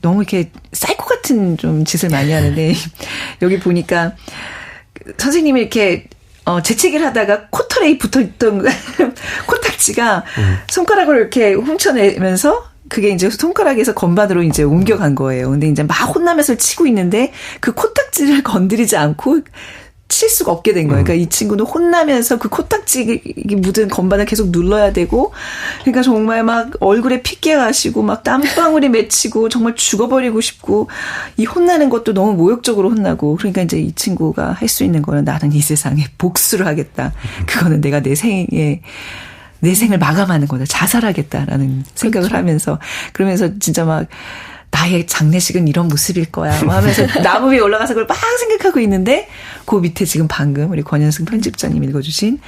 너무 이렇게 사이코 같은 좀 짓을 많이 하는데 여기 보니까 선생님이 이렇게 재채기를 하다가 코털에 붙어있던 코딱지가 손가락으로 이렇게 훔쳐내면서 그게 이제 손가락에서 건반으로 이제 옮겨간 거예요. 근데 이제 막 혼나면서 치고 있는데 그 코딱지를 건드리지 않고 칠 수가 없게 된 거예요. 그러니까 이 친구는 혼나면서 그 코딱지 묻은 건반을 계속 눌러야 되고, 그러니까 정말 막 얼굴에 핏게 가시고 막 땀방울이 맺히고 정말 죽어버리고 싶고, 이 혼나는 것도 너무 모욕적으로 혼나고, 그러니까 이제 이 친구가 할 수 있는 거는 나는 이 세상에 복수를 하겠다. 그거는 내가 내 내 생을 마감하는 거다. 자살하겠다라는 생각을 그렇죠. 하면서 그러면서 진짜 막 나의 장례식은 이런 모습일 거야 하면서 나무 위에 올라가서 그걸 막 생각하고 있는데 그 밑에 지금 방금 우리 권현승 편집장님 읽어주신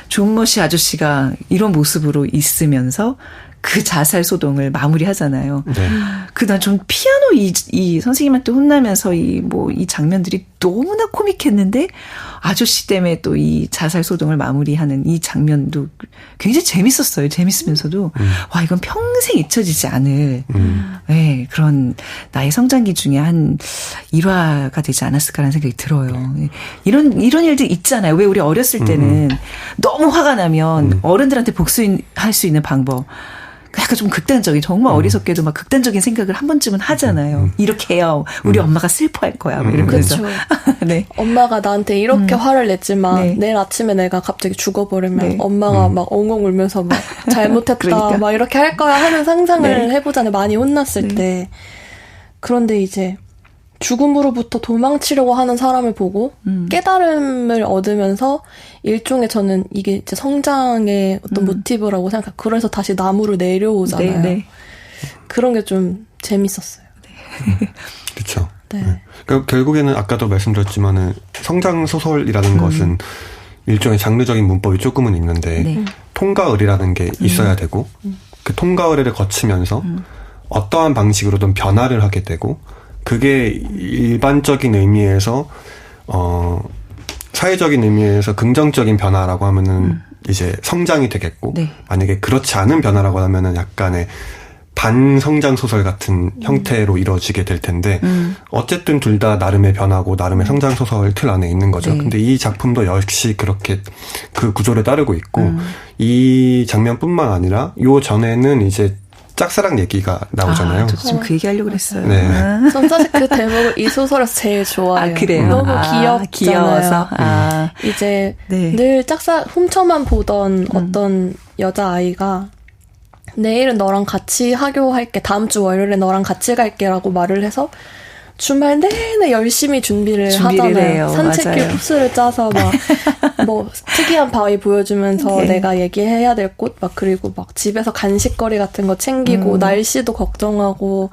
존모 씨 아저씨가 이런 모습으로 있으면서 그 자살 소동을 마무리하잖아요. 네. 난 좀 피아노 이 선생님한테 혼나면서 이 장면들이 너무나 코믹했는데 아저씨 때문에 또 이 자살 소동을 마무리하는 이 장면도 굉장히 재밌었어요. 재밌으면서도 와 이건 평생 잊혀지지 않을 네, 그런 나의 성장기 중에 한 일화가 되지 않았을까라는 생각이 들어요. 이런 일들 있잖아요. 왜 우리 어렸을 때는 너무 화가 나면 어른들한테 복수할 수 있는 방법. 약간 좀 극단적인 정말 어리석게도 막 극단적인 생각을 한 번쯤은 하잖아요. 이렇게 해요. 우리 엄마가 슬퍼할 거야. 뭐 이러면서. 그렇죠. 네. 엄마가 나한테 이렇게 화를 냈지만 네. 내일 아침에 내가 갑자기 죽어버리면 네. 엄마가 막 엉엉 울면서 막 잘못했다 그러니까. 막 이렇게 할 거야 하는 상상을 네. 해보잖아요. 많이 혼났을 네. 때. 그런데 이제 죽음으로부터 도망치려고 하는 사람을 보고 깨달음을 얻으면서 일종의 저는 이게 이제 성장의 어떤 모티브라고 생각해요. 그래서 다시 나무로 내려오잖아요. 네, 네. 그런 게 좀 재밌었어요. 네. 그렇죠. 네. 네. 그러니까 결국에는 아까도 말씀드렸지만은 성장 소설이라는 것은 일종의 장르적인 문법이 조금은 있는데 네. 통과의례라는 게 있어야 되고 그 통과의례를 거치면서 어떠한 방식으로든 변화를 하게 되고 그게 일반적인 의미에서 사회적인 의미에서 긍정적인 변화라고 하면은 이제 성장이 되겠고 네. 만약에 그렇지 않은 변화라고 하면은 약간의 반성장 소설 같은 형태로 이루어지게 될 텐데 어쨌든 둘 다 나름의 변화고 나름의 성장 소설 틀 안에 있는 거죠. 네. 근데 이 작품도 역시 그렇게 그 구조를 따르고 있고 이 장면뿐만 아니라 요 전에는 이제 짝사랑 얘기가 나오잖아요. 저도 지금 그 얘기 하려고 그랬어요. 네. 전 사실 그 대목을 이 소설에서 제일 좋아해요. 그래요? 너무 귀여워서. 이제 네. 늘 훔쳐만 보던 어떤 여자아이가 내일은 너랑 같이 하교할게. 다음 주 월요일에 너랑 같이 갈게라고 말을 해서 주말 내내 열심히 준비를 하잖아요. 해요. 산책길 코스를 짜서 막 뭐 특이한 바위 보여주면서 네. 내가 얘기해야 될 곳 막 그리고 막 집에서 간식거리 같은 거 챙기고 날씨도 걱정하고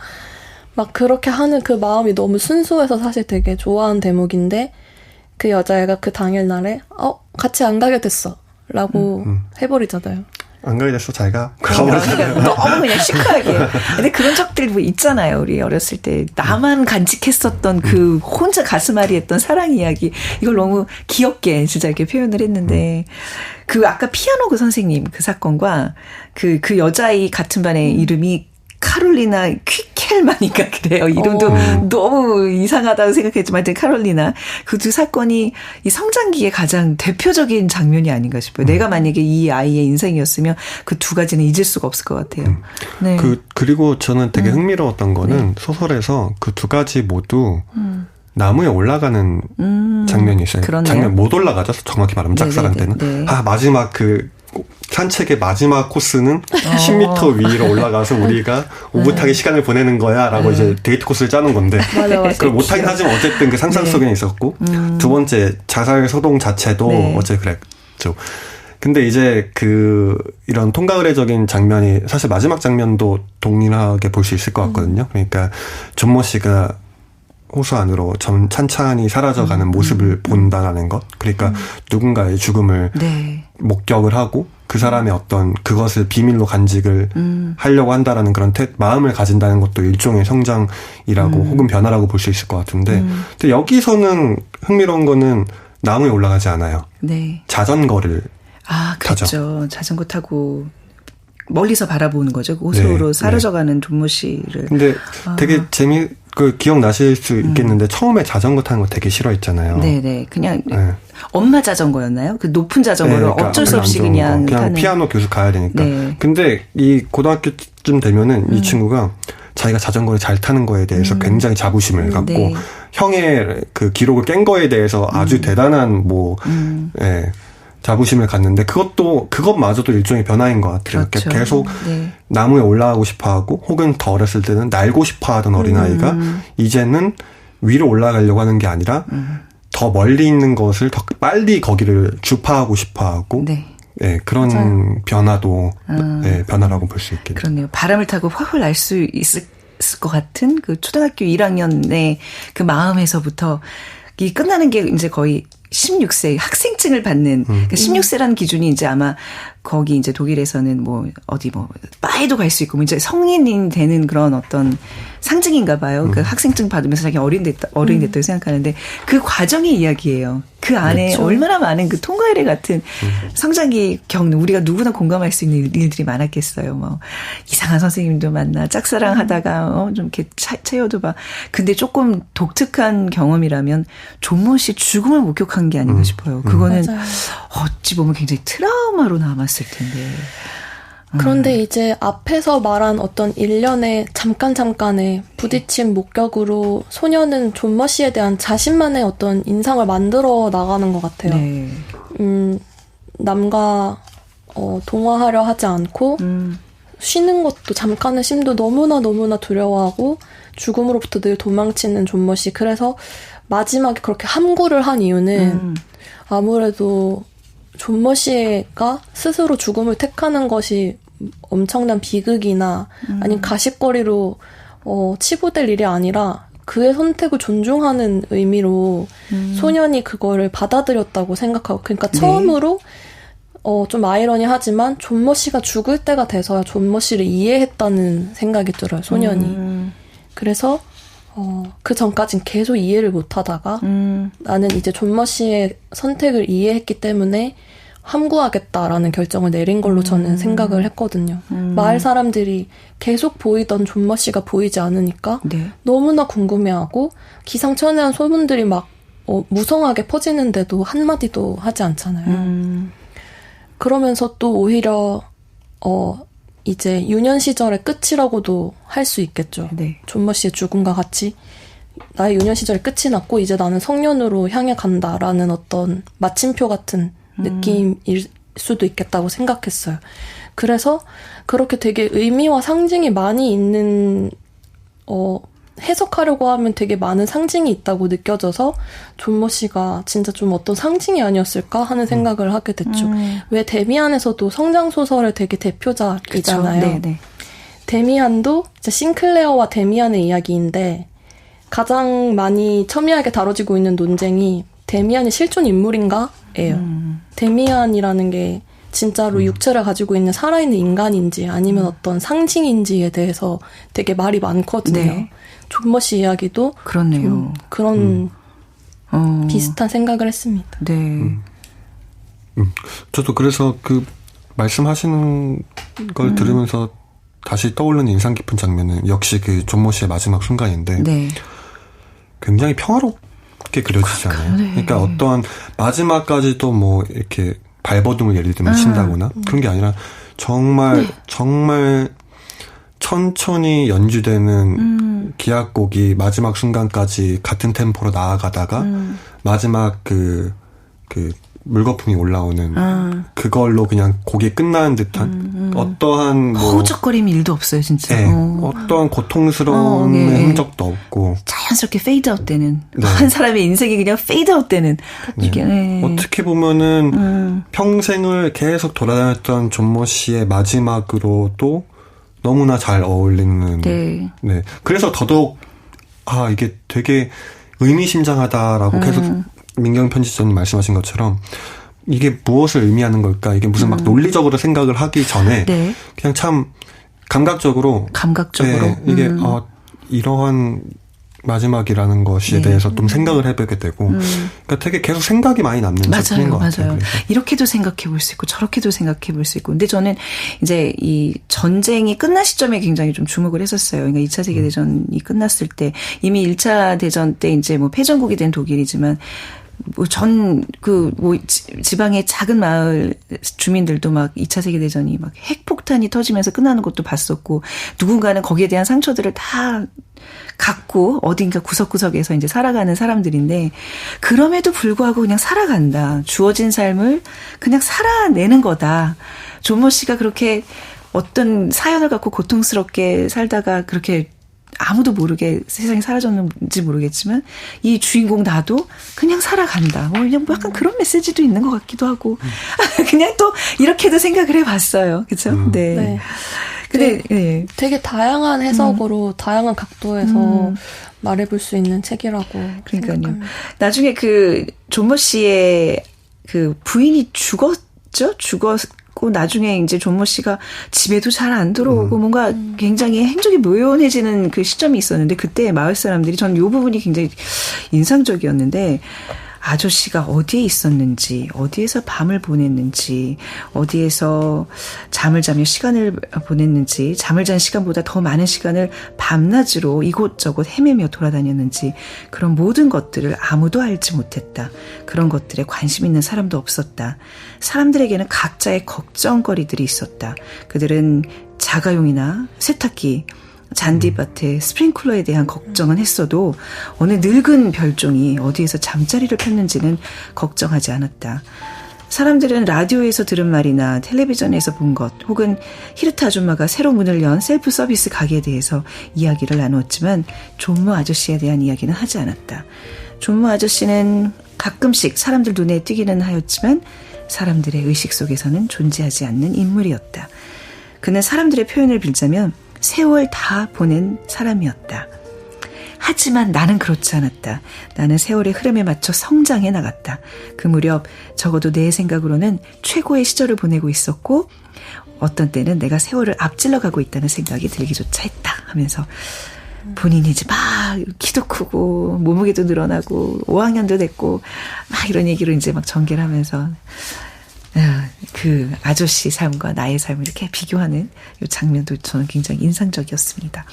막 그렇게 하는 그 마음이 너무 순수해서 사실 되게 좋아하는 대목인데 그 여자애가 그 당일날에 같이 안 가게 됐어 라고 해버리잖아요. 안 가게 됐어, 자기가. 가버리잖아요. 너무 그냥 시크하게. 근데 그런 적들 뭐 있잖아요. 우리 어렸을 때. 나만 간직했었던 그 혼자 가슴앓이 했던 사랑 이야기. 이걸 너무 귀엽게 진짜 이렇게 표현을 했는데. 그 아까 피아노 그 선생님 그 사건과 그 여자아이 같은 반의 이름이 카롤리나 퀴켈만인가 그래요. 이름도 너무 이상하다고 생각했지만 카롤리나 그 두 사건이 이 성장기의 가장 대표적인 장면이 아닌가 싶어요. 내가 만약에 이 아이의 인생이었으면 그 두 가지는 잊을 수가 없을 것 같아요. 네. 그리고 저는 되게 흥미로웠던 거는 네. 소설에서 그 두 가지 모두 나무에 올라가는 장면이 있어요. 그러네요. 장면 못 올라가죠. 정확히 말하면 짝사랑 때는. 네. 마지막 그 산책의 마지막 코스는 10m 위로 올라가서 우리가 오붓하게 시간을 보내는 거야 라고 이제 데이트 코스를 짜는 건데 그걸 못하긴 하지만 어쨌든 그 상상 속에는 있었고 두 번째 자살 소동 자체도 어째 그랬죠. 근데 이제 이런 통과의례적인 장면이 사실 마지막 장면도 동일하게 볼 수 있을 것 같거든요. 그러니까 존모 씨가 호수 안으로 찬찬히 사라져가는 모습을 본다는 것. 그러니까 누군가의 죽음을 목격을 하고 그 사람의 어떤 그것을 비밀로 간직을 하려고 한다라는 그런 마음을 가진다는 것도 일종의 성장이라고 혹은 변화라고 볼 수 있을 것 같은데 근데 여기서는 흥미로운 거는 나무에 올라가지 않아요. 네. 자전거를 그렇죠. 타죠. 자전거 타고 멀리서 바라보는 거죠. 호수로 사라져가는 존모 씨를. 근데 되게 기억나실 수 있겠는데 처음에 자전거 타는 거 되게 싫어했잖아요. 네네. 그냥 엄마 자전거였나요? 그 높은 자전거를 그러니까 어쩔 수 없이 그냥 타는. 피아노 교수 가야 되니까. 네. 근데 이 고등학교쯤 되면은 이 친구가 자기가 자전거를 잘 타는 거에 대해서 굉장히 자부심을 갖고 형의 그 기록을 깬 거에 대해서 아주 대단한 자부심을 갖는데 그것마저도 일종의 변화인 것 같아요. 그렇죠. 계속 나무에 올라가고 싶어하고 혹은 더 어렸을 때는 날고 싶어하던 어린아이가 이제는 위로 올라가려고 하는 게 아니라 더 멀리 있는 것을 더 빨리 거기를 주파하고 싶어하고 네, 그런 맞아요. 변화도 네, 변화라고 볼 수 있겠네요. 그렇네요. 바람을 타고 훨훨 날 수 있을 것 같은 그 초등학교 1학년의 그 마음에서부터 이 끝나는 게 이제 거의 16세 학생증을 받는 그러니까 16세라는 기준이 이제 아마 거기 이제 독일에서는 뭐 어디 뭐 바에도 갈 수 있고 이제 성인이 되는 그런 어떤 상징인가 봐요. 그 학생증 받으면서 자기 어른이 됐다고 생각하는데 그 과정의 이야기예요. 그 안에 그렇죠. 얼마나 많은 그 통과일의 같은 성장기 겪는 우리가 누구나 공감할 수 있는 일들이 많았겠어요. 뭐 이상한 선생님도 만나 짝사랑하다가 좀 이렇게 채워도 봐. 근데 조금 독특한 경험이라면 존모 씨 죽음을 목격한 게 아닌가 싶어요. 그거는 맞아요. 어찌 보면 굉장히 트라우마로 남았을 텐데. 그런데 이제 앞에서 말한 어떤 일련의 잠깐의 부딪힌 목격으로 소녀는 존머 씨에 대한 자신만의 어떤 인상을 만들어 나가는 것 같아요. 네. 남과 동화하려 하지 않고 쉬는 것도 잠깐의 쉼도 너무나 두려워하고 죽음으로부터 늘 도망치는 존머 씨. 그래서 마지막에 그렇게 함구를 한 이유는 아무래도 존머 씨가 스스로 죽음을 택하는 것이 엄청난 비극이나 아니면 가십거리로 치부될 일이 아니라 그의 선택을 존중하는 의미로 소년이 그거를 받아들였다고 생각하고 그러니까 처음으로 좀 아이러니하지만 존머 씨가 죽을 때가 돼서야 존머 씨를 이해했다는 생각이 들어요. 소년이. 그래서 그 전까진 계속 이해를 못하다가 나는 이제 존머 씨의 선택을 이해했기 때문에 함구하겠다라는 결정을 내린 걸로 저는 생각을 했거든요. 마을 사람들이 계속 보이던 존머 씨가 보이지 않으니까 네. 너무나 궁금해하고 기상천외한 소문들이 막 무성하게 퍼지는데도 한마디도 하지 않잖아요. 그러면서 또 오히려 이제 유년 시절의 끝이라고도 할 수 있겠죠. 네. 존머 씨의 죽음과 같이 나의 유년 시절의 끝이 났고 이제 나는 성년으로 향해 간다라는 어떤 마침표 같은 느낌일 수도 있겠다고 생각했어요. 그래서 그렇게 되게 의미와 상징이 많이 있는 해석하려고 하면 되게 많은 상징이 있다고 느껴져서 존머 씨가 진짜 좀 어떤 상징이 아니었을까 하는 생각을 하게 됐죠. 왜 데미안에서도 성장소설의 되게 대표작이잖아요. 네네. 데미안도 이제 싱클레어와 데미안의 이야기인데 가장 많이 첨예하게 다뤄지고 있는 논쟁이 데미안이 실존 인물인가? 예요. 데미안이라는 게 진짜로 육체를 가지고 있는 살아있는 인간인지 아니면 어떤 상징인지에 대해서 되게 말이 많거든요. 네. 존머 씨 이야기도 그렇네요. 그런 비슷한 생각을 했습니다. 네. 저도 그래서 그 말씀하시는 걸 들으면서 다시 떠오르는 인상 깊은 장면은 역시 그 존머 씨의 마지막 순간인데 네. 굉장히 평화롭게 그려지지 않아요? 네. 그러니까 어떠한 마지막까지도 뭐 이렇게 발버둥을 예를 들면 친다거나 그런 게 아니라 정말 천천히 연주되는 기악곡이 마지막 순간까지 같은 템포로 나아가다가 마지막 그 물거품이 올라오는 그걸로 그냥 곡이 끝나는 듯한 어떠한 뭐 허우적거림 일도 없어요 진짜. 네, 어떠한 고통스러움의 흔적도 없고 자연스럽게 페이드아웃되는 네. 한 사람의 인생이 그냥 페이드아웃되는 네. 네. 어떻게 보면은 평생을 계속 돌아다녔던 존머 씨의 마지막으로도 너무나 잘 어울리는 네. 그래서 더더욱 이게 되게 의미심장하다라고 계속 민경 편집자님 말씀하신 것처럼 이게 무엇을 의미하는 걸까? 이게 무슨 막 논리적으로 생각을 하기 전에 네. 그냥 참 감각적으로 네, 이게 이러한 마지막이라는 것에 대해서 좀 생각을 해보게 되고 그러니까 되게 계속 생각이 많이 남는 작품인 것 같아요. 맞아요. 이렇게도 생각해 볼 수 있고 저렇게도 생각해 볼 수 있고 근데 저는 이제 이 전쟁이 끝난 시점에 굉장히 좀 주목을 했었어요. 그러니까 2차 세계대전이 끝났을 때 이미 1차 대전 때 이제 뭐 패전국이 된 독일이지만 지방의 작은 마을 주민들도 막 2차 세계대전이 막 핵폭탄이 터지면서 끝나는 것도 봤었고, 누군가는 거기에 대한 상처들을 다 갖고 어딘가 구석구석에서 이제 살아가는 사람들인데, 그럼에도 불구하고 그냥 살아간다. 주어진 삶을 그냥 살아내는 거다. 존머 씨가 그렇게 어떤 사연을 갖고 고통스럽게 살다가 그렇게 아무도 모르게 세상에 사라졌는지 모르겠지만 이 주인공 나도 그냥 살아간다. 그냥 뭐 약간 그런 메시지도 있는 것 같기도 하고 그냥 또 이렇게도 생각을 해봤어요. 그렇죠? 네. 네. 근데 네. 되게 다양한 해석으로 다양한 각도에서 말해볼 수 있는 책이라고 그러니까요. 생각합니다. 나중에 그 존모 씨의 그 부인이 죽었고 나중에 이제 존모 씨가 집에도 잘 안 들어오고 뭔가 굉장히 행적이 묘연해지는 그 시점이 있었는데 그때 마을 사람들이 전 이 부분이 굉장히 인상적이었는데 아저씨가 어디에 있었는지, 어디에서 밤을 보냈는지, 어디에서 잠을 자며 시간을 보냈는지, 잠을 잔 시간보다 더 많은 시간을 밤낮으로 이곳저곳 헤매며 돌아다녔는지 그런 모든 것들을 아무도 알지 못했다. 그런 것들에 관심 있는 사람도 없었다. 사람들에게는 각자의 걱정거리들이 있었다. 그들은 자가용이나 세탁기, 잔디밭에 스프링클러에 대한 걱정은 했어도 어느 늙은 별종이 어디에서 잠자리를 폈는지는 걱정하지 않았다. 사람들은 라디오에서 들은 말이나 텔레비전에서 본 것 혹은 히르트 아줌마가 새로 문을 연 셀프 서비스 가게에 대해서 이야기를 나누었지만 존모 아저씨에 대한 이야기는 하지 않았다. 존모 아저씨는 가끔씩 사람들 눈에 띄기는 하였지만 사람들의 의식 속에서는 존재하지 않는 인물이었다. 그는 사람들의 표현을 빌자면 세월 다 보낸 사람이었다. 하지만 나는 그렇지 않았다. 나는 세월의 흐름에 맞춰 성장해 나갔다. 그 무렵 적어도 내 생각으로는 최고의 시절을 보내고 있었고 어떤 때는 내가 세월을 앞질러 가고 있다는 생각이 들기조차 했다 하면서 본인이 이제 막 키도 크고 몸무게도 늘어나고 5학년도 됐고 막 이런 얘기로 이제 막 전개를 하면서 그 아저씨 삶과 나의 삶을 이렇게 비교하는 이 장면도 저는 굉장히 인상적이었습니다.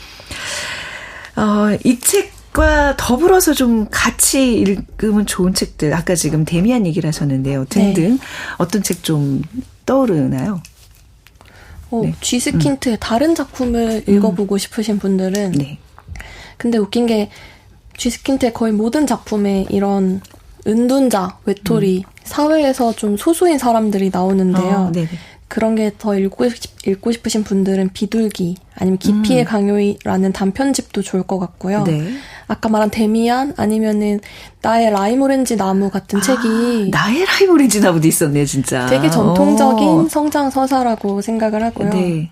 이 책과 더불어서 좀 같이 읽으면 좋은 책들, 아까 지금 데미안 얘기를 하셨는데요. 등등 네. 어떤 책 좀 떠오르나요? 네. G 스킨트의 다른 작품을 읽어보고 싶으신 분들은 네. 근데 웃긴 게 G 스킨트의 거의 모든 작품에 이런 은둔자, 외톨이, 사회에서 좀 소수인 사람들이 나오는데요. 그런 게 더 읽고 싶으신 분들은 비둘기 아니면 기피의 강요라는 단편집도 좋을 것 같고요. 네. 아까 말한 데미안 아니면은 나의 라임 오렌지 나무 같은 책이 나의 라임 오렌지 나무도 있었네 진짜. 되게 전통적인 성장 서사라고 생각을 하고요. 네.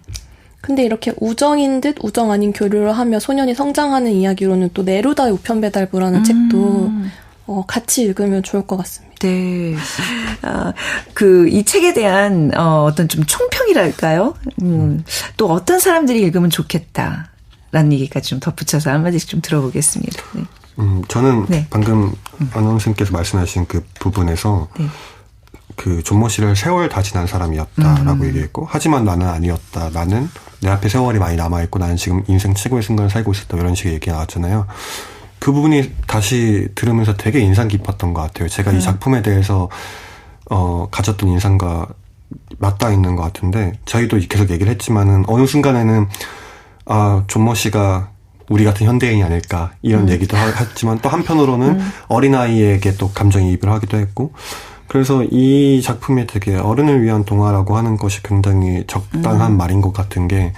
근데 이렇게 우정인 듯 우정 아닌 교류를 하며 소년이 성장하는 이야기로는 또 네루다의 우편배달부라는 책도 같이 읽으면 좋을 것 같습니다. 네. 이 책에 대한, 어떤 좀 총평이랄까요? 또 어떤 사람들이 읽으면 좋겠다라는 얘기까지 좀 덧붙여서 한마디씩 좀 들어보겠습니다. 네. 저는 네. 방금 아나운서님께서 말씀하신 그 부분에서 네. 그 존모 씨를 세월 다 지난 사람이었다라고 얘기했고, 하지만 나는 아니었다. 나는 내 앞에 세월이 많이 남아있고, 나는 지금 인생 최고의 순간을 살고 있었다. 이런 식의 얘기가 나왔잖아요. 그 부분이 다시 들으면서 되게 인상 깊었던 것 같아요. 제가 이 작품에 대해서 가졌던 인상과 맞닿아 있는 것 같은데 저희도 계속 얘기를 했지만은 어느 순간에는 존모 씨가 우리 같은 현대인이 아닐까 이런 얘기도 했지만 또 한편으로는 어린아이에게 또 감정이입을 하기도 했고 그래서 이 작품이 되게 어른을 위한 동화라고 하는 것이 굉장히 적당한 말인 것 같은 게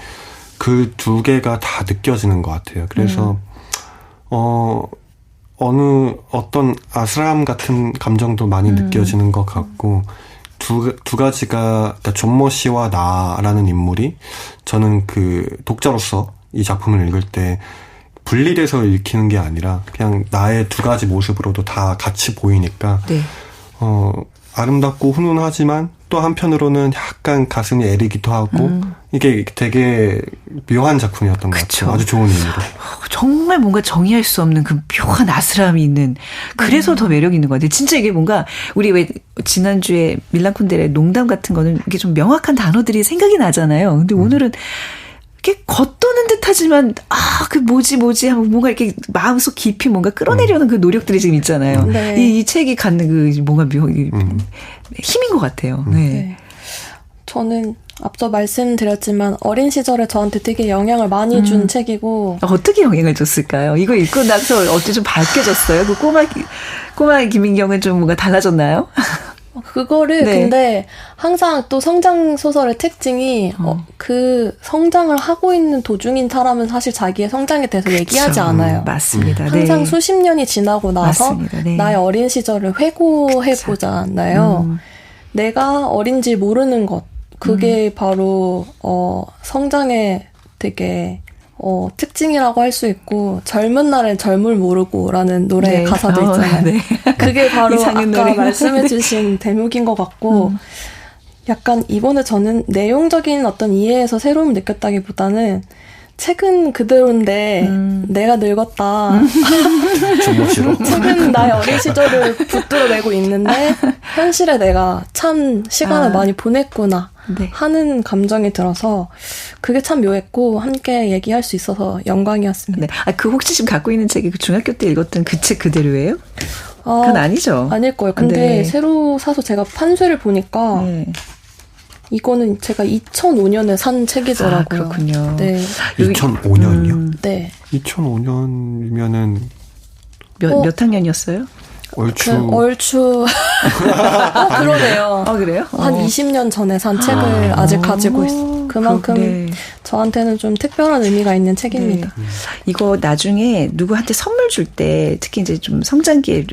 그 두 개가 다 느껴지는 것 같아요. 그래서 어떤 아스람 같은 감정도 많이 느껴지는 것 같고, 두 가지가, 그러니까 존모 씨와 나라는 인물이, 저는 그 독자로서 이 작품을 읽을 때 분리돼서 읽히는 게 아니라, 그냥 나의 두 가지 모습으로도 다 같이 보이니까, 네. 아름답고 훈훈하지만, 또 한편으로는 약간 가슴이 애리기도 하고, 이게 되게 묘한 작품이었던 것 같아요. 아주 좋은 의미로. 정말 뭔가 정의할 수 없는 그 묘한 아스람이 있는, 그래서 더 매력이 있는 것 같아요. 진짜 이게 뭔가, 우리 왜 지난주에 밀란 쿤데라의 농담 같은 거는 이게 좀 명확한 단어들이 생각이 나잖아요. 근데 오늘은 이렇게 겉도는 듯 하지만, 그 뭐지 하고 뭔가 이렇게 마음속 깊이 뭔가 끌어내려는 그 노력들이 지금 있잖아요. 네. 이 책이 갖는 그 뭔가 힘인 것 같아요. 네. 네. 저는 앞서 말씀드렸지만 어린 시절에 저한테 되게 영향을 많이 준 책이고 어떻게 영향을 줬을까요? 이거 읽고 나서 어째 좀 밝게졌어요? 그 꼬마 김민경은 좀 뭔가 달라졌나요? 그거를 네. 근데 항상 또 성장 소설의 특징이 그 성장을 하고 있는 도중인 사람은 사실 자기의 성장에 대해서 그쵸. 얘기하지 않아요. 맞습니다. 항상 네. 수십 년이 지나고 나서 네. 나의 어린 시절을 회고해보잖아요. 내가 어린지 모르는 것 그게 바로 성장의 되게 특징이라고 할 수 있고 젊은 날엔 젊을 모르고라는 노래 네. 가사도 있잖아요. 네. 그게 바로 아까 노래. 말씀해주신 대목인 것 같고 약간 이번에 저는 내용적인 어떤 이해에서 새로움을 느꼈다기보다는 책은 그대로인데 내가 늙었다. 책은 나의 어린 시절을 붙들어내고 있는데 현실에 내가 참 시간을 많이 보냈구나 네. 하는 감정이 들어서 그게 참 묘했고 함께 얘기할 수 있어서 영광이었습니다. 네. 그 혹시 지금 갖고 있는 책이 그 중학교 때 읽었던 그 책 그대로예요? 그건 아니죠. 아닐 거예요. 근데 네. 새로 사서 제가 판쇄를 보니까 네. 이거는 제가 2005년에 산 책이더라고요. 그렇군요. 네. 2005년이요? 네. 2005년이면은 몇 학년이었어요? 얼추. 그러네요. 그래요? 한 20년 전에 산 책을 아직 가지고 있어요. 그만큼 네. 저한테는 좀 특별한 의미가 있는 책입니다. 네. 이거 나중에 누구한테 선물 줄 때 특히 이제 좀 성장기에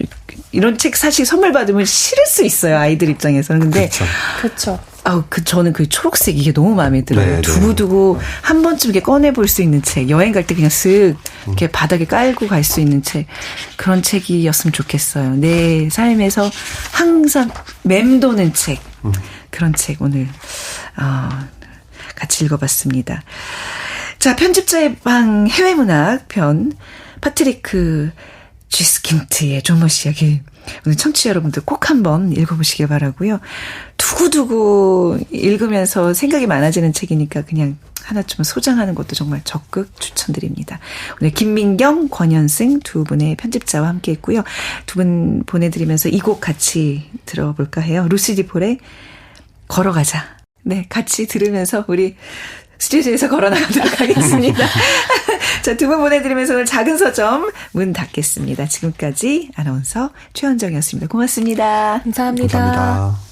이런 책 사실 선물 받으면 싫을 수 있어요. 아이들 입장에서는. 근데 그렇죠. 저는 그 초록색 이게 너무 마음에 들어요. 네, 두고두고 한 번쯤 이렇게 꺼내볼 수 있는 책. 여행 갈 때 그냥 쓱 이렇게 바닥에 깔고 갈 수 있는 책. 그런 책이었으면 좋겠어요. 내 삶에서 항상 맴도는 책. 그런 책 오늘 같이 읽어봤습니다. 자, 편집자의 방 해외문학 편 파트리크 쥐스킨트의 존머시 이야기. 오늘 청취자 여러분들 꼭 한번 읽어보시길 바라고요. 두고두고 읽으면서 생각이 많아지는 책이니까 그냥 하나쯤은 소장하는 것도 정말 적극 추천드립니다. 오늘 김민경, 권현승 두 분의 편집자와 함께 했고요. 두 분 보내드리면서 이 곡 같이 들어볼까 해요. 루시디 폴의 걸어가자. 네, 같이 들으면서 우리 스튜디오에서 걸어나가도록 하겠습니다. 자, 두 분 보내드리면서 오늘 작은 서점 문 닫겠습니다. 지금까지 아나운서 최현정이었습니다. 고맙습니다. 감사합니다. 감사합니다.